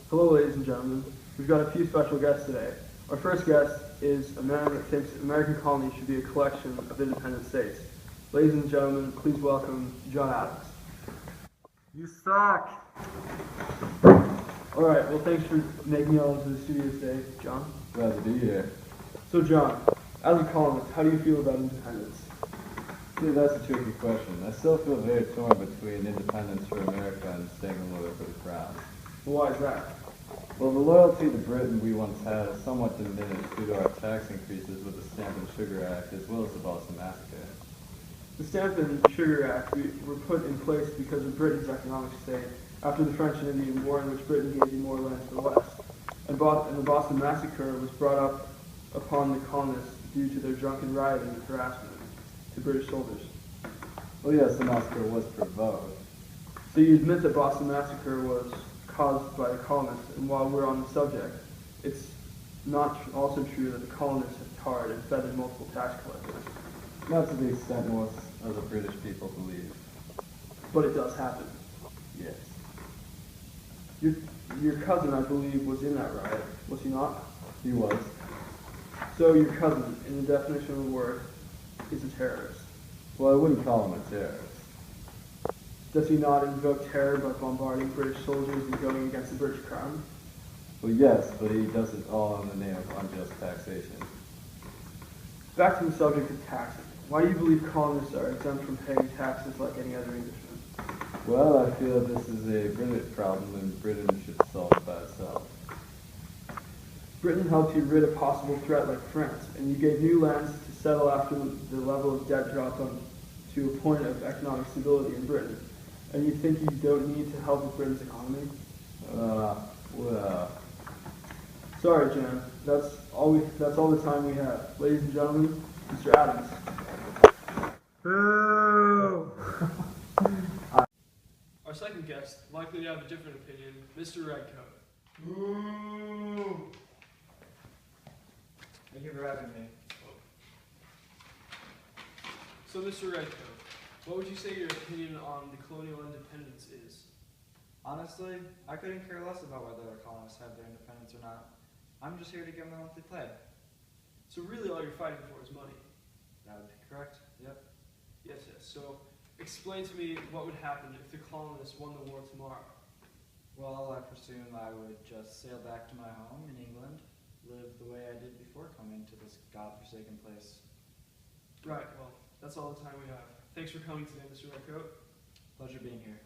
Hello, ladies and gentlemen. We've got a few special guests today. Our first guest is a man that thinks American colonies should be a collection of independent states. Ladies and gentlemen, please welcome John Adams. You suck! Alright, well thanks for making it all into the studio today, John. Glad to be here. So John, as a colonist, how do you feel about independence? See, that's a tricky question. I still feel very torn between independence for America and staying loyal to the crown. Well, why is that? Well, the loyalty to Britain we once had is somewhat diminished due to our tax increases with the Stamp and Sugar Act as well as the Boston Massacre. The Stamp and Sugar Act were put in place because of Britain's economic state after the French and Indian War, in which Britain gave more land to the West. And the Boston Massacre was brought up upon the colonists due to their drunken rioting and harassment to British soldiers. Well, yes, the massacre was provoked. So you admit that Boston Massacre was caused by the colonists, and while we're on the subject, it's not also true that the colonists have tarred and feathered multiple tax collectors. Not to the extent most of the British people believe. But it does happen. Yes. Your cousin, I believe, was in that riot, was he not? He was. So your cousin, in the definition of the word, is a terrorist. Well, I wouldn't call him a terrorist. Does he not invoke terror by bombarding British soldiers and going against the British crown? Well, yes, but he does it all in the name of unjust taxation. Back to the subject of taxing. Why do you believe colonists are exempt from paying taxes like any other Englishman? Well, I feel this is a British problem and Britain should solve it by itself. Britain helped you rid a possible threat like France, and you gave new lands to settle after the level of debt dropped to a point of economic stability in Britain. And you think you don't need to help with Britain's economy? Well... Sorry, Jan. That's all the time we have. Ladies and gentlemen, Mr. Adams. Boo! Our second guest, likely to have a different opinion, Mr. Redcoat. Boo! Thank you for having me. So, Mr. Redcoat, what would you say your opinion on the colonial independence is? Honestly, I couldn't care less about whether the colonists have their independence or not. I'm just here to give them a monthly pay. So really all you're fighting for is money? That would be correct. Yep. Yes. So, explain to me what would happen if the colonists won the war tomorrow. Well, I presume I would just sail back to my home in England, live the way I did before coming to this godforsaken place. Right, well, that's all the time we have. Thanks for coming today, Mr. Redcoat. Pleasure being here.